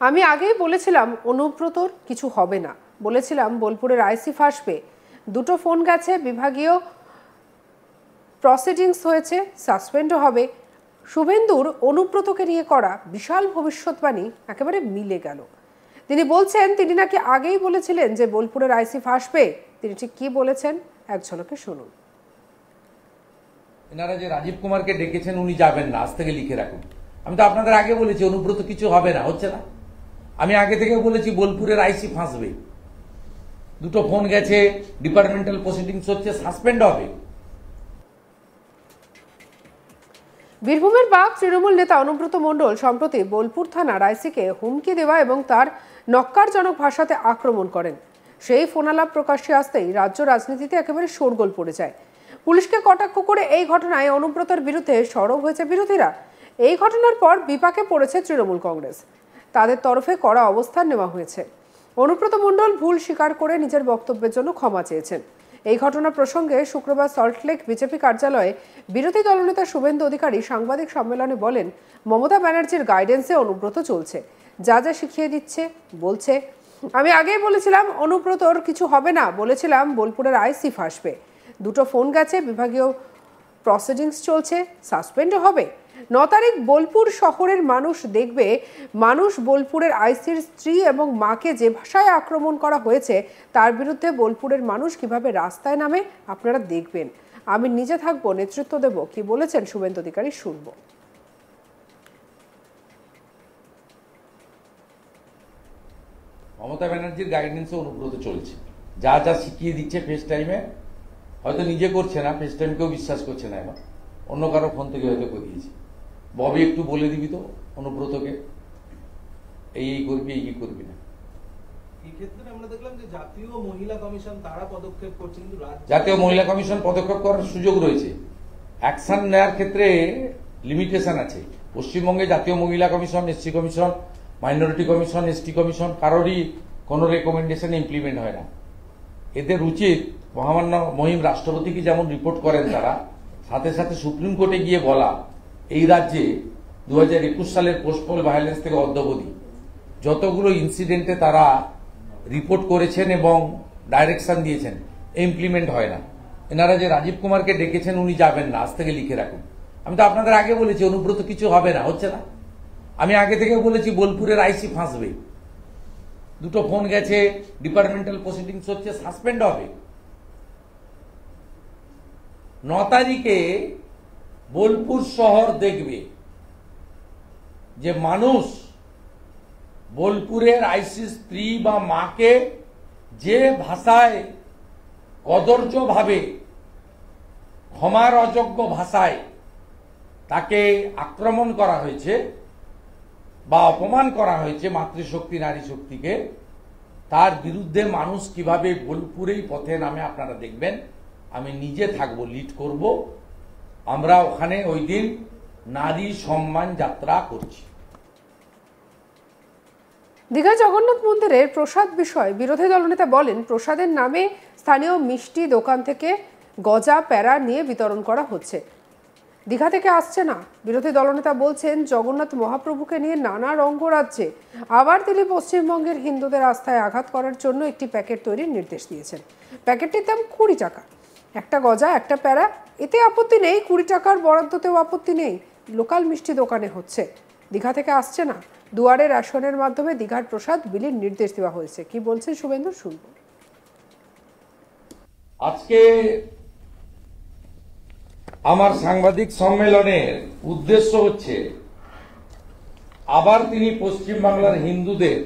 আমি আগেই বলেছিলাম অনুব্রতর কিছু হবে না, বলেছিলাম বোলপুরের আইসি ফাঁসবে, দুটো ফোন গেছে, বিভাগীয় প্রসিডিংস হয়েছে, সাসপেন্ডও হবে। শুভেন্দুর অনুব্রতকে নিয়ে করা বিশাল ভবিষ্যৎবাণী একেবারে মিলে গেল। তিনি বলছেন তিনি নাকি আগেই বলেছিলেন যে বোলপুরের আইসি ফাঁসবে। তিনি ঠিক কি বলেছেন এক ঝলকে শুনুন। এনারা যে রাজীব কুমারকে ডেকেছেন উনি যাবেন না, আজ থেকে লিখে রাখুন। আমি তো আপনাদের আগে বলেছি অনুব্রত কিছু হবে না, হচ্ছে না। আমি আগে থেকে বলেছি বোলপুরের আইসি ফাঁসবে, দুটো ফোন গেছে, ডিপার্টমেন্টাল প্রসিডিংস হচ্ছে, সাসপেন্ড হবে। বীরভূমের বাগ তৃণমূল নেতা অনুব্রত মণ্ডল সম্প্রতি বোলপুর থানার আইসিকে হুমকি দেওয়া এবং তার নক্কারজনক ভাষাতে আক্রমণ করেন। সেই ফোনালাপ প্রকাশ্যে আসতেই রাজ্য রাজনীতিতে একেবারে শোরগোল পড়ে যায়। পুলিশকে কটাক্ষ করে এই ঘটনায় অনুব্রতর বিরুদ্ধে সরব হয়েছে বিরোধীরা। এই ঘটনার পর বিপাকে পড়েছে তৃণমূল কংগ্রেস, তাদের তরফে কড়া অবস্থান নেওয়া হয়েছে। অনুব্রত মণ্ডল ভুল স্বীকার করে নিজের বক্তব্যের জন্য ক্ষমা চেয়েছেন। এই ঘটনা প্রসঙ্গে শুক্রবার সল্টলেক বিজেপি কার্যালয়ে বিরোধী দলনেতা শুভেন্দু অধিকারী সাংবাদিক সম্মেলনে বলেন, মমতা ব্যানার্জির গাইডেন্সে অনুব্রত চলছে, যা যা শিখিয়ে দিচ্ছে বলছে। আমি আগেই বলেছিলাম অনুব্রতর কিছু হবে না, বলেছিলাম বোলপুরের আইসি ফাঁসবে, দুটো ফোন গেছে, বিভাগীয় প্রসিডিংস চলছে, সাসপেন্ডও হবে। 9 তারিখ বোলপুর শহরের মানুষ দেখবে, মানুষ বোলপুরের আইসির স্ত্রী এবং মাকে যে ভাষায় আক্রমণ করা হয়েছে তার বিরুদ্ধে বোলপুরের মানুষ কিভাবে রাস্তায় নামে আপনারা দেখবেন। আমি নিজে থাকবো, নেতৃত্ব দেব, কি বলেছেন শুভেন্দু অধিকারী শুনবো। মমতা ব্যানার্জির গাইডেন্সে অনুব্রত চলছে, যা যা শিখিয়ে দিচ্ছে ফেস টাইমে, হয়তো নিজে করছে না, ফেস টাইম কেউ বিশ্বাস করছে না, এবার অন্য কারো ফোন থেকে হয়তো করিয়েছে। ববি একটু বলে দিবি তো অনুব্রতকে, এই করবি, এই করবি না। এই ক্ষেত্রে আমরা দেখলাম যে জাতীয় মহিলা কমিশন তারা পদক্ষেপ করছে, কিন্তু জাতীয় মহিলা কমিশন পদক্ষেপ করার সুযোগ রয়েছে, অ্যাকশন নেওয়ার ক্ষেত্রে লিমিটেশন আছে। পশ্চিমবঙ্গে জাতীয় মহিলা commission, SC commission, minority commission, ST commission কারোরই কোনো রেকমেন্ডেশন ইমপ্লিমেন্ট হয় না। এদের উচিত মহামান্য মহিম রাষ্ট্রপতিকে যেমন রিপোর্ট করেন তারা, সাথে সাথে সুপ্রিম কোর্টে গিয়ে বলা, এই রাজ্যে 2021 সালের পোস্টপল ভায়োলেন্স থেকে অদ্যাবধি যতগুলো ইনসিডেন্টে তারা রিপোর্ট করেছেন এবং ডাইরেকশন দিয়েছেন, ইমপ্লিমেন্ট হয় না। এনারা যে রাজীব কুমারকে ডেকেছেন উনি যাবেন না, আজ থেকে লিখে রাখুন। আমি তো আপনাদের আগে বলেছি অনুব্রত কিছু হবে না, হচ্ছে না। আমি আগে থেকে বলেছি বোলপুরের আইসি ফাঁসবে, দুটো ফোন গেছে, ডিপার্টমেন্টাল প্রসিডিংস হচ্ছে, সাসপেন্ড হবে। 9 তারিখে বোলপুর শহর দেখবে যে মানুষ বোলপুরের আইসি স্ত্রী বা মাকে যে ভাষায় কদর্য ভাবে, ক্ষমার অযোগ্য ভাষায় তাকে আক্রমণ করা হয়েছে বা অপমান করা হয়েছে, মাতৃশক্তি নারী শক্তিকে, তার বিরুদ্ধে মানুষ কিভাবে বোলপুরেই পথে নামে আপনারা দেখবেন। আমি নিজে থাকবো, লিড করব। আমরা ওখানে ওই দিন নারী সম্মান যাত্রা করছি। দীঘা জগন্নাথ মন্দিরের প্রসাদ বিষয় বিরোধী দলনেতা বলেন, প্রসাদের নামে স্থানীয় মিষ্টি দোকান থেকে গজা প্যারা নিয়ে বিতরণ করা হচ্ছে, দীঘা থেকে আসছে না। বিরোধী দলনেতা বলছেন, জগন্নাথ মহাপ্রভুকে নিয়ে নানা রঙ্গরাজ্যে আবার তিনি পশ্চিমবঙ্গের হিন্দুদের আস্থায় আঘাত করার জন্য একটি প্যাকেট তৈরির নির্দেশ দিয়েছেন। প্যাকেটটির দাম 20 টাকা, একটা গজা, একটা প্যারা, এতে আপত্তি নেই। 20 টাকার বরাদ্দতেও আপত্তি নেই, লোকাল মিষ্টি দোকানে হচ্ছে, দীঘা থেকে আসছে না। দুয়ারে রেশনের মাধ্যমে দীঘার প্রসাদ বিলির নির্দেশ দেওয়া হয়েছে। কি বলছেন শুভেন্দু শুনব। আজকে আমার সাংবাদিক সম্মেলনের উদ্দেশ্য হচ্ছে আবার তিনি পশ্চিমবাংলার হিন্দুদের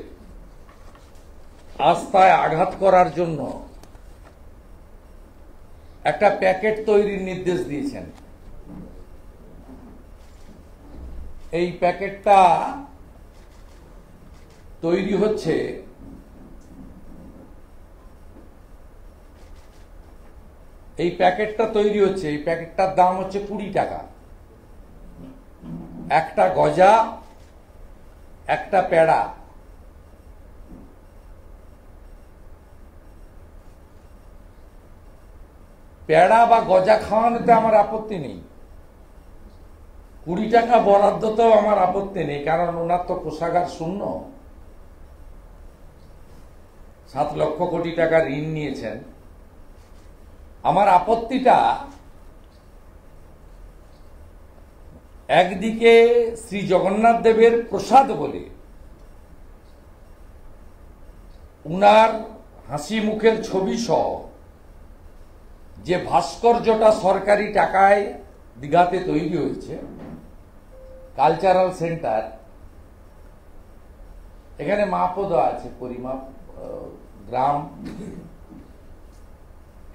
আস্থায় আঘাত করার জন্য একটা প্যাকেট তৈরির নির্দেশ দিয়েছেন। এই প্যাকেটটা তৈরি হচ্ছে এই প্যাকেটটার দাম হচ্ছে 20 টাকা। একটা গজা, একটা প্যাড়া। প্যাড়া বা গজা খাওয়ানোতে আমার আপত্তি নেই, 20 টাকা বরাদ্দতেও আমার আপত্তি নেই, কারণ ওনার তো কোষাগার শূন্য। 7 লক্ষ কোটি টাকা ঋণ নিয়েছেন। আমার আপত্তিটা একদিকে শ্রী জগন্নাথ দেবের প্রসাদ বলে উনার হাসি মুখের ছবি সহ যে ভাস্কর্যটা সরকারি টাকায় দীঘাতে তৈরি হয়েছে, কালচারাল সেন্টার, এখানে মাপও দেওয়া আছে, পরিমাপ, গ্রাম।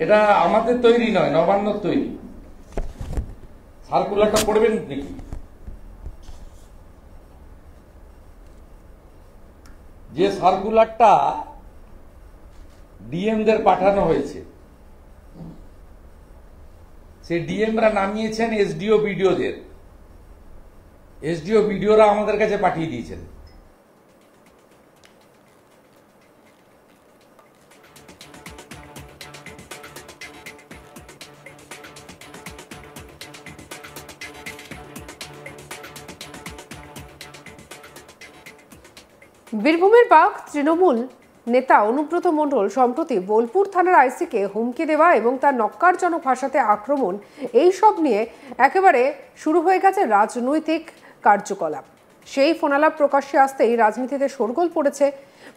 এটা আমাদের তৈরি নয়, নবান্নর তৈরি। সার্কুলারটা পড়বেন দেখি। যে সার্কুলারটা ডিএমদের পাঠানো হয়েছে, সেই ডিএমরা নামিয়েছেন এসডিও বিডিওদের। এসডিও বিডিওরা আমাদের কাছে পাঠিয়ে দিয়েছেন। বীরভূমের বাঘ তৃণমূল নেতা অনুব্রত মণ্ডল সম্প্রতি বোলপুর থানার আইসিকে হুমকি দেওয়া এবং তার নক্কারজনক ভাষাতে আক্রমণ, এই সব নিয়ে একেবারে শুরু হয়ে গেছে রাজনৈতিক কার্যকলাপ। সেই ফোনালাপ প্রকাশ্যে আসতেই রাজনীতিতে শোরগোল পড়েছে।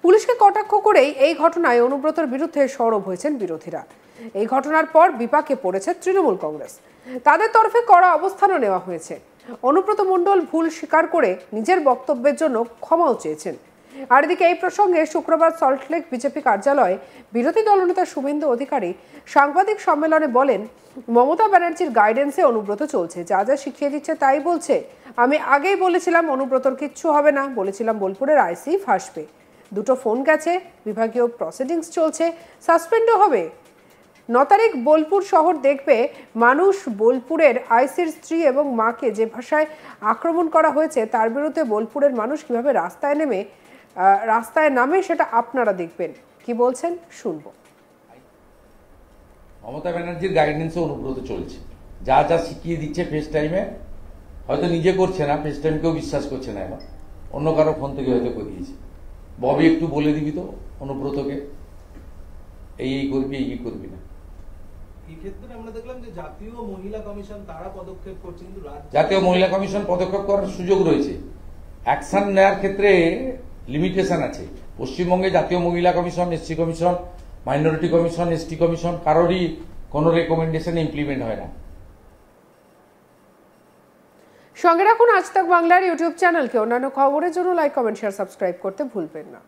পুলিশকে কটাক্ষ করেই এই ঘটনায় অনুব্রতর বিরুদ্ধে সরব হয়েছেন বিরোধীরা। এই ঘটনার পর বিপাকে পড়েছে তৃণমূল কংগ্রেস। তাদের তরফে কড়া অবস্থানও নেওয়া হয়েছে। অনুব্রত মণ্ডল ভুল স্বীকার করে নিজের বক্তব্যের জন্য ক্ষমাও চেয়েছেন। আর এদিকে এই প্রসঙ্গে শুক্রবার সল্টলেক বিজেপি কার্যালয়ে বিরোধী দলনেতা শুভেন্দু অধিকারী সাংবাদিক সম্মেলনে বলেন, মমতা ব্যানার্জির গাইডেন্সে অনুব্রত চলছে, যা যা শিখিয়ে দিচ্ছে তাই বলছে। আমি আগেই বলেছিলাম অনুব্রতর কিচ্ছু হবে না, বলেছিলাম বোলপুরের আইসি ফাঁসবে। 2টো ফোন গেছে, বিভাগীয় প্রসিডিংস চলছে, সাসপেন্ডও হবে। 9 তারিখ বোলপুর শহর দেখবে মানুষ। বোলপুরের আইসির স্ত্রী এবং মাকে যে ভাষায় আক্রমণ করা হয়েছে তার বিরুদ্ধে বোলপুরের মানুষ কিভাবে রাস্তায় নামে সেটা আপনারা দেখবেন। কি বলছেন শুনবো। মমতা ব্যানার্জির গাইডেন্সে অনুব্রত চলছে, যা যা শিখিয়ে দিচ্ছে ফেস টাইমে, হয়তো নিজে করছে না, ফেস টাইম কেউ বিশ্বাস করছে না, এবার অন্য কারো ফোন থেকে হয়তো করিয়েছে। ববি একটু বলে দিবি তো অনুব্রতকে, এই করবি, এই করবি না। এই ক্ষেত্রে আমরা দেখলাম যে জাতীয় মহিলা কমিশন তারা পদক্ষেপ করছে, কিন্তু জাতীয় মহিলা কমিশন পদক্ষেপ করার সুযোগ রয়েছে। অ্যাকশন নেওয়ার ক্ষেত্রে লিমিটেশন আছে। পশ্চিমবঙ্গে জাতীয় মহিলা commission, SC commission, minority commission, ST commission, কারোরই কোনো রেকমেন্ডেশন ইমপ্লিমেন্ট হয় না। সঙ্গে রাখুন আজ তাক বাংলার ইউটিউব চ্যানেলকে। অন্যান্য খবরের জন্য লাইক, কমেন্ট, শেয়ার, সাবস্ক্রাইব করতে ভুলবেন না।